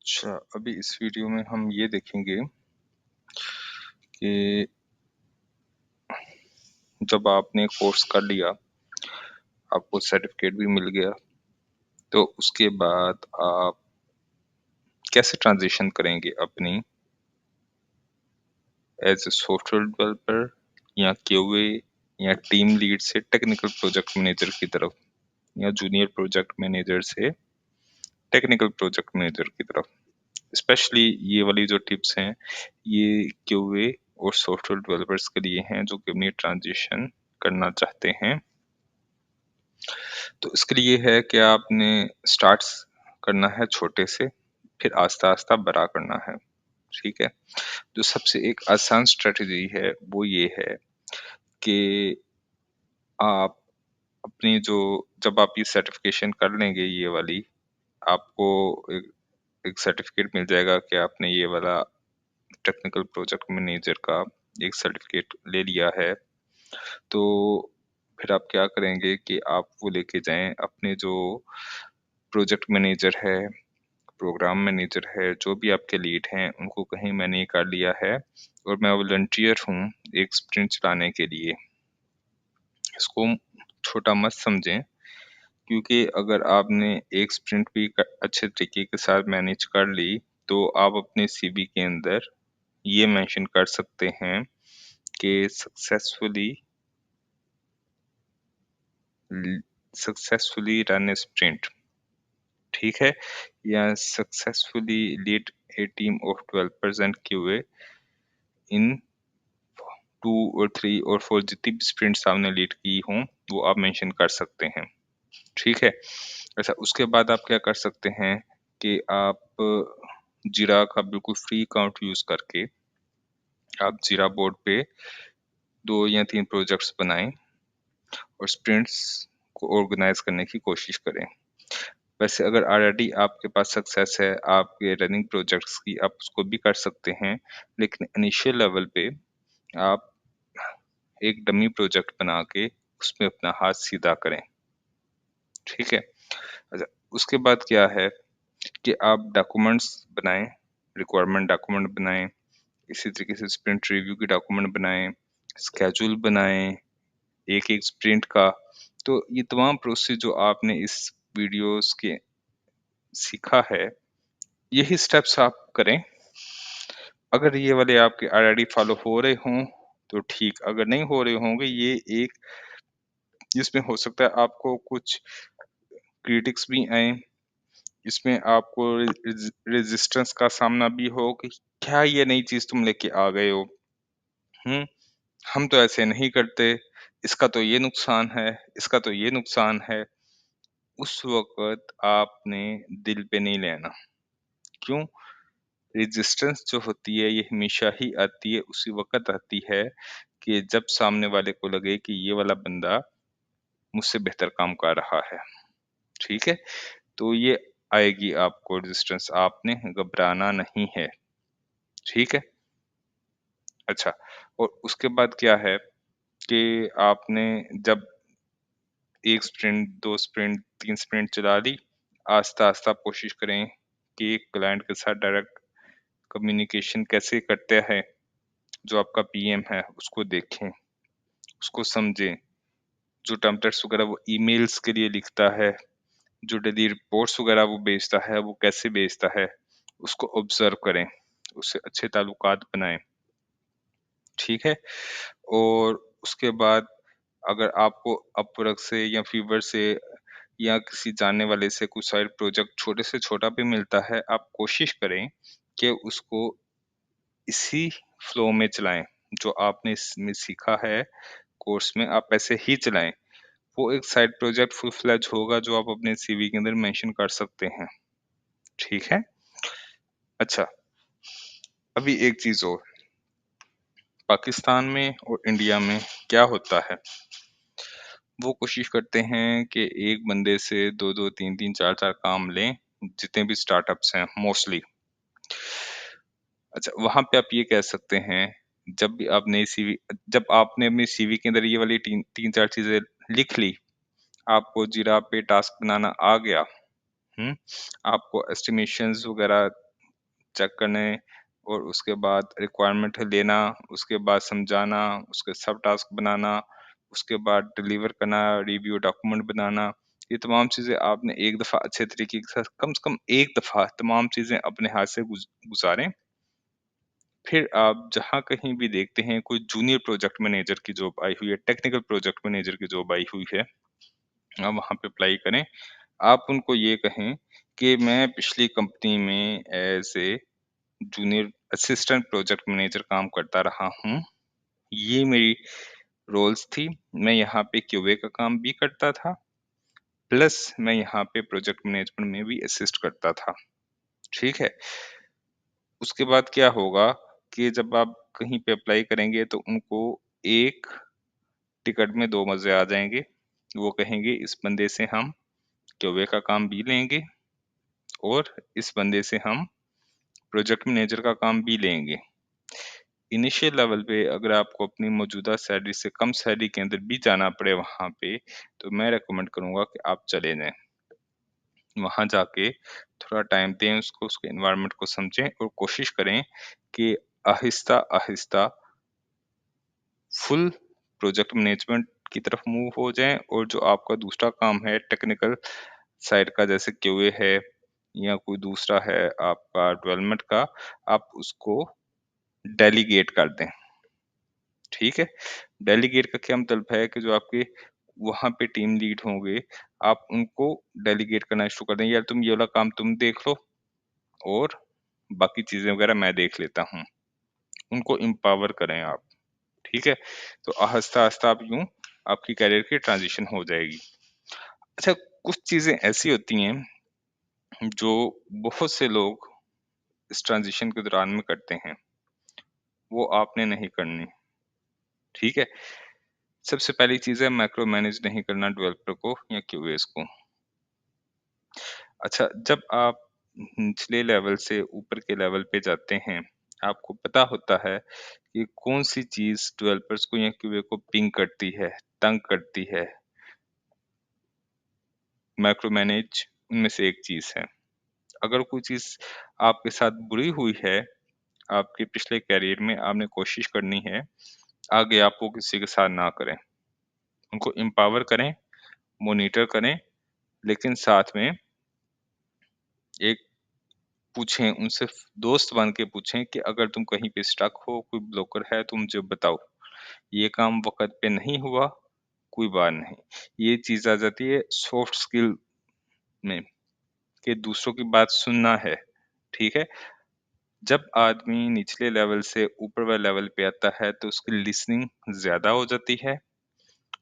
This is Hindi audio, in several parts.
अच्छा, अभी इस वीडियो में हम ये देखेंगे कि जब आपने कोर्स कर लिया, आपको सर्टिफिकेट भी मिल गया, तो उसके बाद आप कैसे ट्रांज़िशन करेंगे अपनी एज़ अ सॉफ्टवेयर डेवलपर या क्यूए या टीम लीड से टेक्निकल प्रोजेक्ट मैनेजर की तरफ या जूनियर प्रोजेक्ट मैनेजर से टेक्निकल प्रोजेक्ट मैनेजर की तरफ। स्पेशली ये वाली जो टिप्स हैं, ये क्यूए और सॉफ्टवेयर डेवलपर्स के लिए हैं जो कि अपनी ट्रांज़िशन करना चाहते हैं। तो इसके लिए है कि आपने स्टार्ट्स करना है छोटे से, फिर आस्ता-आस्ता बड़ा करना है, ठीक है? जो सबसे एक आसान स्ट्रैटेजी है, वो ये है कि आप अपनी जो जब आप ये सर्टिफ़िकेशन कर लेंगे ये वाली, आपको एक एक सर्टिफ़िकेट मिल जाएगा कि आपने ये वाला टेक्निकल प्रोजेक्ट मैनेजर का एक सर्टिफ़िकेट ले लिया है। तो फिर आप क्या करेंगे कि आप वो लेके जाएँ अपने जो प्रोजेक्ट मैनेजर है, प्रोग्राम मैनेजर है, जो भी आपके लीड हैं, उनको कहें मैंने ये कर लिया है और मैं वॉलंटियर हूँ एक स्प्रिंट चलाने के लिए। इसको छोटा मत समझें, क्योंकि अगर आपने एक स्प्रिंट भी अच्छे तरीके के साथ मैनेज कर ली, तो आप अपने सीवी के अंदर ये मेंशन कर सकते हैं कि सक्सेसफुली रन ए स्प्रिंट, ठीक है? या successfully lead a team of developers and QA in 2 और 3 और 4 जितनी भी स्प्रिंट्स आपने लीड की हों, वो आप मेंशन कर सकते हैं, ठीक है? अच्छा, उसके बाद आप क्या कर सकते हैं कि आप जीरा का बिल्कुल फ्री अकाउंट यूज़ करके आप जीरा बोर्ड पे 2 या 3 प्रोजेक्ट्स बनाएँ और स्प्रिंट्स को ऑर्गेनाइज़ करने की कोशिश करें। वैसे अगर ऑलरेडी आपके पास सक्सेस है आपके रनिंग प्रोजेक्ट्स की, आप उसको भी कर सकते हैं, लेकिन इनिशियल लेवल पे आप एक डमी प्रोजेक्ट बना के उसमें अपना हाथ सीधा करें, ठीक है? अच्छा, उसके बाद क्या है कि आप डॉक्यूमेंट्स बनाएँ, रिक्वायरमेंट डॉक्यूमेंट बनाएँ, इसी तरीके से स्प्रिंट रिव्यू की डॉक्यूमेंट बनाएँ, शेड्यूल बनाएँ, एक-एक स्प्रिंट का। तो ये तमाम प्रोसेस जो आपने इस वीडियोज़ के सीखा है, यही स्टेप्स आप करें। अगर ये वाले आपके ऑलरेडी फॉलो हो रहे हों, तो ठीक, अगर नहीं हो रहे होंगे, ये एक इसमें हो सकता है आपको कुछ क्रिटिक्स भी आएँ, इसमें आपको रेजिस्टेंस का सामना भी हो कि क्या ये नई चीज़ तुम लेके आ गए हो? हुँ, हम तो ऐसे नहीं करते, इसका तो ये नुकसान है, इसका तो ये नुकसान है। उस वक़्त आपने दिल पे नहीं लेना। क्यों? रेजिस्टेंस जो होती है ये हमेशा ही आती है, उसी वक़्त आती है कि जब सामने वाले को लगे कि ये वाला बंदा मुझसे बेहतर काम कर रहा है, ठीक है? तो ये आएगी आपको रेजिस्टेंस, आपने घबराना नहीं है, ठीक है? अच्छा, और उसके बाद क्या है कि आपने जब 1 स्प्रिंट, 2 स्प्रिंट, 3 स्प्रिंट चला ली, आस्ता-आस्ता कोशिश करें कि क्लाइंट के साथ डायरेक्ट कम्युनिकेशन कैसे करते हैं, जो आपका पीएम है उसको देखें, उसको समझें, जो टेम्पलेट्स वगैरह वो ईमेल्स के लिए लिखता है, जो डेली रिपोर्ट्स वगैरह वो भेजता है, वो कैसे भेजता है, उसको ऑब्ज़र्व करें, उससे अच्छे ताल्लुकात बनाएँ, ठीक है? और उसके बाद अगर आपको अपवर्क से या फीवर से या किसी जानने वाले से कोई साइड प्रोजेक्ट छोटे से छोटा भी मिलता है, आप कोशिश करें कि उसको इसी फ्लो में चलाएँ, जो आपने इसमें सीखा है कोर्स में, आप ऐसे ही चलाएँ। वो एक साइड प्रोजेक्ट फुल फ्लेज होगा जो आप अपने सीवी के अंदर मेंशन कर सकते हैं, ठीक है? अच्छा, अभी एक चीज़ और, पाकिस्तान में और इंडिया में क्या होता है, वो कोशिश करते हैं कि एक बंदे से 2-2, 3-3, 4-4 काम लें, जितने भी स्टार्टअप्स हैं मोस्टली। अच्छा, वहाँ पे आप ये कह सकते हैं, जब भी आप नई सीवी जब आपने अपनी सीवी के अंदर ये वाली 3-4 चीज़ें लिख ली, आपको जीरा पे टास्क बनाना आ गया, हुँ? आपको एस्टिमेशंस वगैरह चेक करने और उसके बाद रिक्वायरमेंट लेना, उसके बाद समझाना, उसके सब टास्क बनाना, उसके बाद डिलीवर करना, रिव्यू डॉक्यूमेंट बनाना। ये तमाम चीज़ें आपने एक दफ़ा अच्छे तरीके के साथ कम से कम एक दफ़ा तमाम चीज़ें अपने हाथ से गुज़ारें। फिर आप जहाँ कहीं भी देखते हैं कोई जूनियर प्रोजेक्ट मैनेजर की जॉब आई हुई है, टेक्निकल प्रोजेक्ट मैनेजर की जॉब आई हुई है, आप वहाँ पे अप्लाई करें। आप उनको ये कहें कि मैं पिछली कंपनी में as a junior assistant project manager काम करता रहा हूँ। ये मेरी रोल्स थी। मैं यहाँ पे क्यूए का काम भी करता था, प्लस मैं यहाँ पे प्रोजेक्ट मैनेजमेंट में भी असिस्ट करता था। ठीक है? उसके बाद क्या होगा कि जब आप कहीं पे अप्लाई करेंगे तो उनको एक टिकट में 2 मज़े आ जाएँगे। वो कहेंगे इस बंदे से हम क्यूए का काम भी लेंगे और इस बंदे से हम प्रोजेक्ट मैनेजर का काम भी लेंगे। इनिशियल लेवल पे अगर आपको अपनी मौजूदा सैलरी से कम सैलरी के अंदर भी जाना पड़े वहाँ पे, तो मैं रिकमेंड करूँगा कि आप चले जाएँ। वहाँ जाके थोड़ा टाइम दें उसको, उसके एनवायरनमेंट को समझें और कोशिश करें कि आहिस्ता-आहिस्ता फुल प्रोजेक्ट मैनेजमेंट की तरफ मूव हो जाएँ और जो आपका दूसरा काम है टेक्निकल साइड का जैसे क्यूए है या कोई दूसरा है आपका डेवलपमेंट का, आप उसको डेलीगेट कर दें। ठीक है? डेलीगेट का क्या मतलब है कि जो आपके वहाँ पे टीम लीड होंगे, आप उनको डेलीगेट करना शुरू कर दें, यार तुम ये वाला काम तुम देख लो और बाकी चीज़ें वगैरह मैं देख लेता हूँ। उनको एम्पावर करें आप, ठीक है? तो आहिस्ता-आहिस्ता आप यूँ आपकी करियर की ट्रांज़िशन हो जाएगी। अच्छा, कुछ चीज़ें ऐसी होती हैं, जो बहुत से लोग इस ट्रांज़िशन के दौरान में करते हैं, वो आपने नहीं करनी, ठीक है? सबसे पहली चीज़ है माइक्रो मैनेज नहीं करना डेवलपर को या क्यूएस को। अच्छा, जब आप निचले लेवल से ऊपर के लेवल पे जाते हैं, आपको पता होता है कि कौन-सी चीज़ डेवलपर्स को या क्यूए को पिंग करती है, तंग करती है। माइक्रो मैनेज उनमें से एक चीज़ है। अगर कोई चीज़ आपके साथ बुरी हुई है, आपके पिछले करियर में आपने कोशिश करनी है, आगे आप वो किसी के साथ ना करें। उनको एम्पावर करें, मॉनिटर करें, लेकिन साथ में एक पूछें उनसे दोस्त बन के पूछें कि अगर तुम कहीं पे स्टक हो, कोई ब्लॉकर है तो मुझे बताओ। ये काम वक़्त पे नहीं हुआ, कोई बात नहीं। ये चीज़ आ जाती है सॉफ्ट स्किल में कि दूसरों की बात सुनना है, ठीक है? जब आदमी निचले लेवल से ऊपर वाले लेवल पे आता है तो उसकी लिसनिंग ज़्यादा हो जाती है,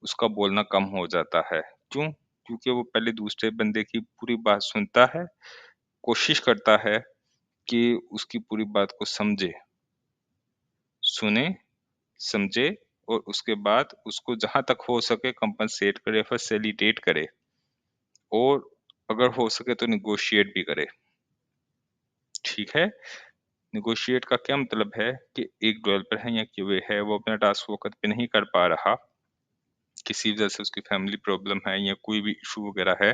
उसका बोलना कम हो जाता है। क्यों? क्योंकि वो पहले दूसरे बंदे की पूरी बात सुनता है, कोशिश करता है कि उसकी पूरी बात को समझे, सुने, समझे और उसके बाद उसको जहाँ तक हो सके कंपनसेट करे, फैसिलिटेट करे और अगर हो सके तो नेगोशिएट भी करे, ठीक है? नेगोशिएट का क्या मतलब है कि एक डेवलपर है या क्यूए है, वो अपना टास्क वक़्त पे नहीं कर पा रहा, किसी वजह से उसकी फैमिली प्रॉब्लम है या कोई भी इश्यू वगैरह है,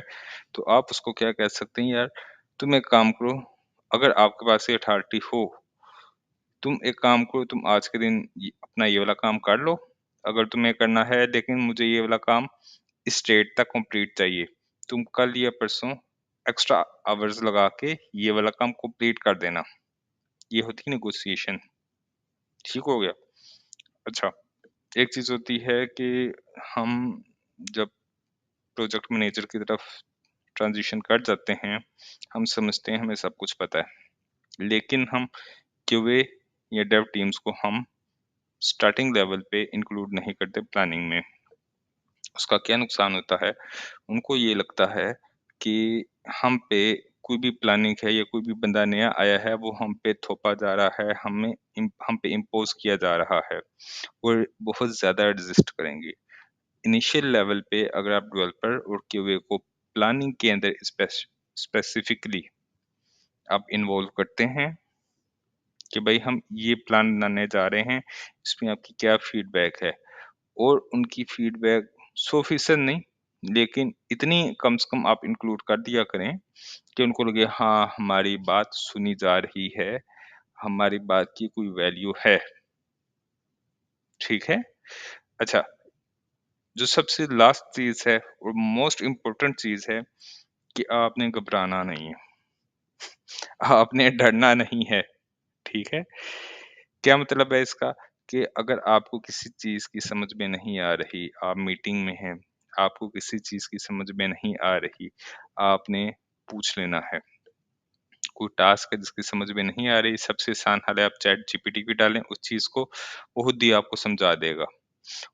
तो आप उसको क्या कह सकते हैं, यार तुम एक काम करो, अगर आपके पास ये अथॉरिटी हो तुम एक काम करो, तुम आज के दिन अपना ये वाला काम कर लो। अगर तुम्हें करना है लेकिन मुझे ये वाला काम इस डेट तक कंप्लीट चाहिए। तुम कल या परसों एक्स्ट्रा आवर्स लगा के ये वाला काम कंप्लीट कर देना। ये होती है नेगोशिएशन। ठीक हो गया? अच्छा, एक चीज़ होती है कि हम जब प्रोजेक्ट मैनेजर की तरफ ट्रांज़िशन कर जाते हैं, हम समझते हैं हमें सब कुछ पता है। लेकिन हम क्यूए या डेव टीम्स को हम स्टार्टिंग लेवल पे इंक्लूड नहीं करते प्लानिंग में। उसका क्या नुकसान होता है, उनको ये लगता है कि हम पे कोई भी प्लानिंग है या कोई भी बंदा नया आया है, वो हम पे थोपा जा रहा है, हम पे इम्पोज़ किया जा रहा है और बहुत ज़्यादा रेज़िस्ट करेंगे। इनिशियल लेवल पे अगर आप डेवलपर और क्यूए को प्लानिंग के अंदर स्पेसिफिकली आप इन्वॉल्व करते हैं कि भाई हम ये प्लान बनाने जा रहे हैं, इसमें आपकी क्या फीडबैक है? और उनकी फीडबैक 100% नहीं, लेकिन इतनी कम से कम आप इंक्लूड कर दिया करें कि उनको लगे हाँ, हमारी बात सुनी जा रही है हमारी बात की कोई वैल्यू है, ठीक है? अच्छा, जो सबसे लास्ट चीज़ है और मोस्ट इम्पोर्टेंट चीज़ है कि आपने घबराना नहीं है, आपने डरना नहीं है, ठीक है? क्या मतलब है इसका? कि अगर आपको किसी चीज़ की समझ में नहीं आ रही, आप मीटिंग में हैं, आपको किसी चीज़ की समझ में नहीं आ रही, आपने पूछ लेना है। कोई टास्क है जिसकी समझ में नहीं आ रही, सबसे आसान हल है आप चैट जीपीटी पे डालें उस चीज़ को, वो खुद ही आपको समझा देगा।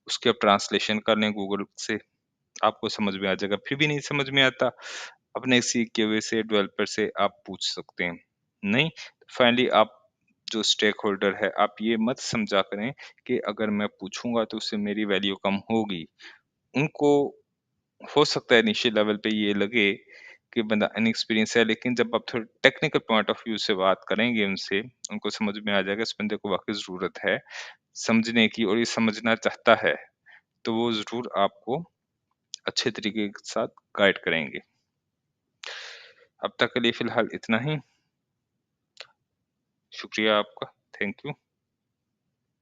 उसकी आप ट्रांसलेशन कर लें गूगल से, आपको समझ में आ जाएगा। फिर भी नहीं समझ में आता, अपने सीखे हुए से डेवलपर से आप पूछ सकते हैं। नहीं, फाइनली आप जो स्टेक होल्डर है, आप ये मत समझा करें कि अगर मैं पूछूँगा तो उससे मेरी वैल्यू कम होगी। उनको हो सकता है इनिशियल लेवल पे ये लगे कि बंदा इनएक्सपीरियंस है, लेकिन जब आप थोड़ा टेक्निकल पॉइंट ऑफ व्यू से बात करेंगे उनसे, उनको समझ में आ जाएगा इस बंदे को वाक़ई ज़रूरत है समझने की और ये समझना चाहता है, तो वो ज़रूर आपको अच्छे तरीके के साथ गाइड करेंगे। अब तक के लिए फ़िलहाल इतना ही। शुक्रिया आपका। Thank you.